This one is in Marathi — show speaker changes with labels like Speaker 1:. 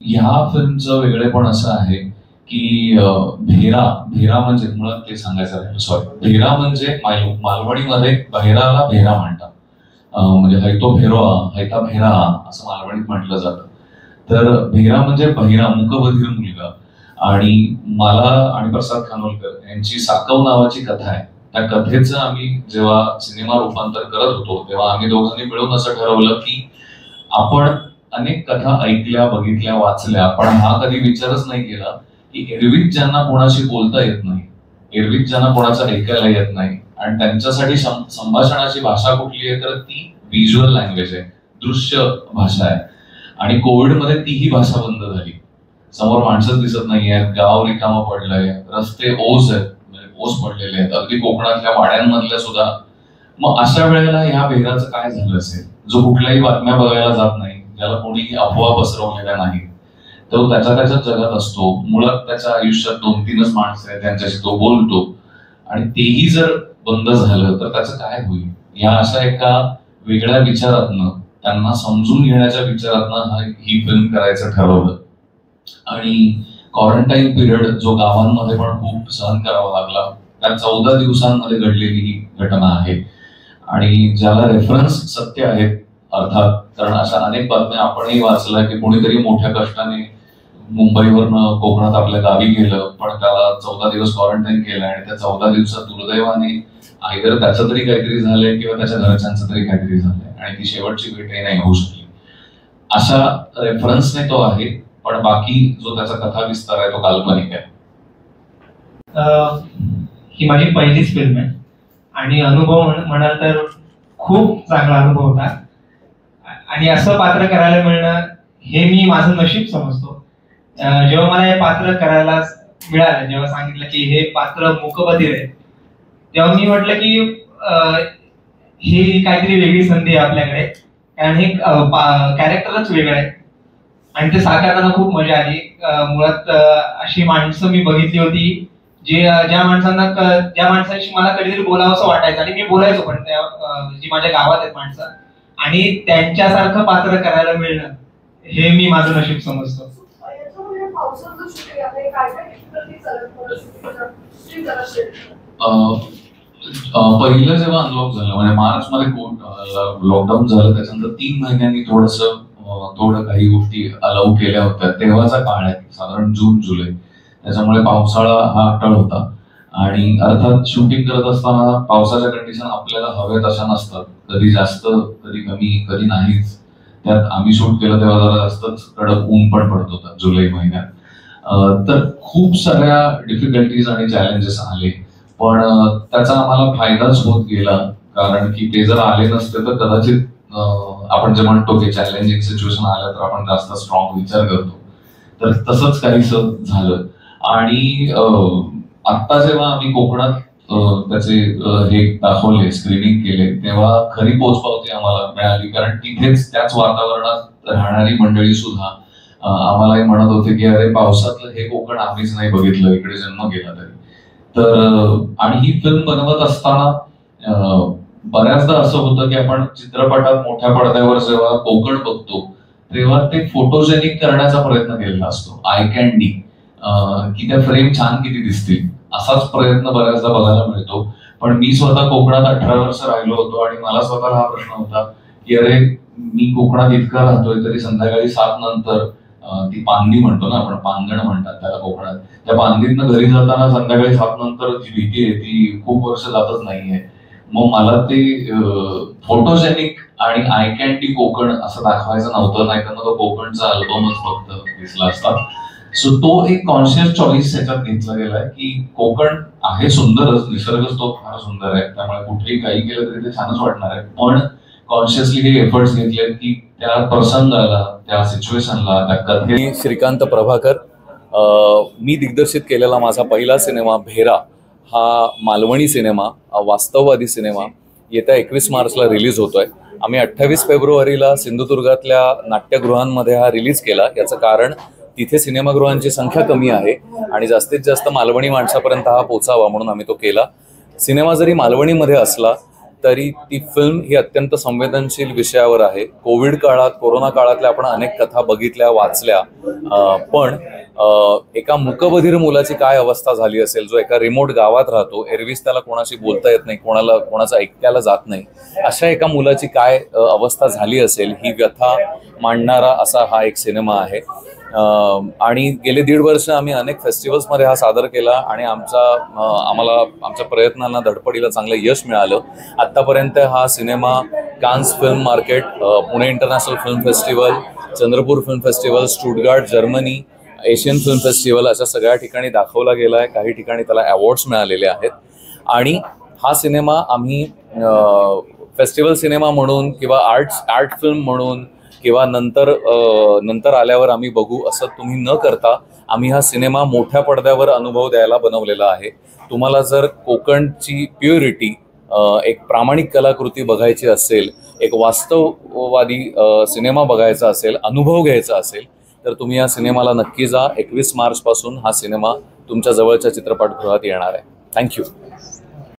Speaker 1: ह्या फिल्मचं वेगळेपण असं आहे की भेरा भेरा म्हणजे मुळात ते सांगायचं आहे, सॉरी, भेरा म्हणजे मालवणीमध्ये बहिराला भेरा म्हणतात. म्हणजे हैतो भेरोआ, हैता भेरा असं मालवणीत म्हटलं जातं. तर भेरा म्हणजे बहिरा, मूकबधीर मुलगा. आणि मला आणि प्रसाद खानोलकर यांची साकव नावाची कथा आहे. त्या कथेचं आम्ही जेव्हा सिनेमा रूपांतर करत होतो तेव्हा आम्ही दोघांनी मिळून असं ठरवलं की आपण अनेक कथा ऐकल्या, बघितल्या, वाचल्या, पण हा कधी विचारच नाही केला की एरवीच ज्यांना कोणाशी बोलता येत नाही, एरवीच ज्यांना कोणाचं ऐकायला येत नाही आणि त्यांच्यासाठी संभाषणाची भाषा कुठली आहे तर ती व्हिज्युअल लँग्वेज आहे, दृश्य भाषा आहे. आणि कोविडमध्ये तीही भाषा बंद झाली. समोर माणसंच दिसत नाहीयेत, गाव रिकामं पडलंय, रस्ते ओस आहेत, म्हणजे ओस पडलेले आहेत, अगदी कोकणातल्या वाड्यांमधल्या सुद्धा. मग अशा वेळेला ह्या भेराचं काय झालं असेल, जो कुठल्याही बातम्या बघायला जात नाही, ज्याला कोणीही अफवा पसरवलेल्या नाही, तो त्याच्याच जगात असतो. मुळात त्याच्या आयुष्यात 2-3च माणसं आहेत, त्यांच्याशी तो बोलतो, आणि तेही जर बंद झालं तर त्याचं काय होईल, या अशा एका वेगळ्या विचारातनं, त्यांना समजून घेण्याच्या विचारातनं ही फिल्म करायचं ठरवलं. आणि क्वारंटाईन पिरियड जो गावांमध्ये पण खूप सहन करावा लागला, त्या 14 दिवसांमध्ये घडलेली ही घटना आहे. आणि ज्याला रेफरन्स सत्य आहेत अर्थात, कारण अशा अनेक बातम्या आपणही वाचल्या की कोणीतरी मोठ्या कष्टाने मुंबईवरनं कोकणात आपल्या गावी गेलं, पण त्याला 14 दिवस क्वारंटाईन केलं आणि त्या 14 दिवसात दुर्दैवाने आयदर त्याचं तरी काहीतरी झालंय किंवा त्याच्या घरच्यांचं तरी काहीतरी झालंय आणि ती शेवटची भेटही नाही होऊ शकली. अशा रेफरन्सने तो आहे, पण बाकी जो त्याचा कथा विस्तार आहे तो काल्पनिक आहे.
Speaker 2: ही माझी पहिलीच फिल्म आहे आणि अनुभव म्हणाल तर खूप चांगला अनुभव होता. आणि असं पात्र करायला मिळणं हे मी माझं नशीब समजतो. जेव्हा मला हे पात्र करायला मिळालं, जेव्हा सांगितलं की हे पात्र मूकबधीर आहे, तेव्हा मी म्हटलं की ही काहीतरी वेगळी संधी आहे आपल्याकडे, कारण हे कॅरेक्टरच वेगळं आहे आणि ते साकारताना खूप मजा आली. मुळात अशी माणसं मी बघितली होती ज्या माणसांशी मला कधीतरी बोलावंसं वाटायचं आणि मी बोलायचो, पण जी माझ्या गावात आहेत माणसं, आणि त्यांच्यासारखं पात्र करायला मिळणं हे मी माझं नशीब समजतो.
Speaker 1: पहिलं जेव्हा अनलॉक झालं, म्हणजे मार्च मध्ये लॉकडाऊन झालं, त्याच्यानंतर 3 महिन्यांनी थोडं काही गोष्टी अलाउ केल्या होत्या. तेव्हाचा काळ आहे, साधारण जून-जुलै. त्याच्यामुळे पावसाळा हा अटळ होता आणि अर्थात शूटिंग करत असताना पावसाच्या कंडिशन आपल्याला हव्या तशा नसतात, कधी जास्त, कधी कमी, कधी नाहीच. त्यात आम्ही शूट केलं तेव्हा जरा जास्तच कडक ऊन पण पडत होतं जुलै महिन्यात. तर खूप साऱ्या डिफिकल्टीज आणि चॅलेंजेस आले, पण त्याचा आम्हाला फायदाच होत गेला, कारण की ते जर आले नसते तर कदाचित आपण जे म्हणतो की चॅलेंजिंग सिच्युएशन आल्या तर आपण जास्त स्ट्रॉंग विचार करतो, तर तसंच काहीसं झालं. आणि आता जेव्हा आम्ही कोकणात त्याचे हे दाखवले, स्क्रीनिंग केले, तेव्हा खरी पोचपावती आम्हाला मिळाली, कारण तिथेच त्याच वातावरणात राहणारी मंडळी सुद्धा आम्हालाही म्हणत होते की अरे पावसातलं हे कोकण आम्हीच नाही बघितलं, इकडे जन्म गेला तरी. तर आणि ही फिल्म बनवत असताना बऱ्याचदा असं होतं की आपण चित्रपटात मोठ्या पडद्यावर जेव्हा कोकण बघतो तेव्हा ते फोटोजेनिक करण्याचा प्रयत्न केलेला असतो, आय कॅन्डी, की त्या फ्रेम छान किती दिसतील, असाच प्रयत्न बऱ्याचदा बघायला मिळतो. पण मी स्वतः कोकणात 18 वर्ष राहिलो होतो आणि मला स्वतःला हा प्रश्न होता की अरे मी कोकणात इतका राहतोय तरी संध्याकाळी 7 नंतर ती पांदी म्हणतो ना आपण, पांगण म्हणतात त्याला कोकणात, त्या पांदीतनं घरी जाताना संध्याकाळी 7 नंतर जी भीती आहे ती खूप वर्ष जातच नाहीये. मग मला ते फोटोजेनिक आणि आय कॅन्डी कोकण असं दाखवायचं नव्हतं, नाही तर मग तो कोकणचा अल्बमच फक्त दिसला असता. सो तो एक कॉन्शियस चॉईस याच्यात घेतला गेलाय की कोकण आहे सुंदरच, निसर्गच तो फार सुंदर आहे, त्यामुळे कुठेही काही केलं तरी ते छानच वाटणार आहे, पण कॉन्शियसली हे एफर्ट्स घेतलेत की त्या प्रसंगाला, त्या सिच्युएशनला, त्या कथेने.
Speaker 3: श्रीकांत प्रभाकर, मी दिग्दर्शित केलेला माझा पहिला सिनेमा भेरा हा मालवणी सिनेमा, वास्तववादी सिनेमा येत्या 21 मार्चला रिलीज होतोय. आम्ही 28 फेब्रुवारीला सिंधुदुर्गातल्या नाट्यगृहांमध्ये हा रिलीज केला. याचं कारण तिथे सिनेमागृहांची संख्या कमी आहे आणि जास्तीत जास्त मालवणी माणसापर्यंत हा पोचावा म्हणून आम्ही तो केला. सिनेमा जरी मालवणीमध्ये असला तरी ती फिल्म ही अत्यंत संवेदनशील विषयावर आहे. कोविड काळात, कोरोना काळातल्या आपण अनेक कथा बघितल्या, वाचल्या, पण एका मूकबधीर मुलाची काय अवस्था झाली असेल, जो एका रिमोट गावात राहतो, एरवीच त्याला कोणाशी बोलता येत नाही, कोणाचं ऐकायला जात नाही, अशा एका मुलाची काय अवस्था झाली असेल ही व्यथा मांडणारा असा हा एक सिनेमा आहे. आणि गेले 1.5 वर्ष आम्ही अनेक फेस्टिवल्समध्ये हा सादर केला आणि आम्हाला आमच्या प्रयत्नांना, धडपडीला चांगलं यश मिळालं. आत्तापर्यंत हा cinema Cannes film market, Pune international film festival, Chandrapur film festival, Stuttgart Germany, Asian film festival अशा सगळ्या ठिकाणी दाखवला गेला आहे. काही ठिकाणी त्याला अवॉर्ड्स मिळालेले आहेत. आणि हा सिनेमा आम्ही फेस्टिवल सिनेमा म्हणून किंवा आर्ट फिल्म म्हणून किंवा नंतर आल्यावर आम्ही बघू असं तुम्ही न करता आम्ही हा सिनेमा मोठ्या पडद्यावर अनुभव द्यायला बनवलेला आहे. तुम्हाला जर कोकणची प्युरिटी, एक प्रामाणिक कलाकृती बघायची असेल, एक वास्तववादी सिनेमा बघायचा असेल, अनुभव घ्यायचा असेल, तर तुम्ही या सिनेमाला नक्की जा. 21 मार्चपासून हा सिनेमा तुमच्या जवळच्या चित्रपटगृहात येणार आहे. थँक्यू.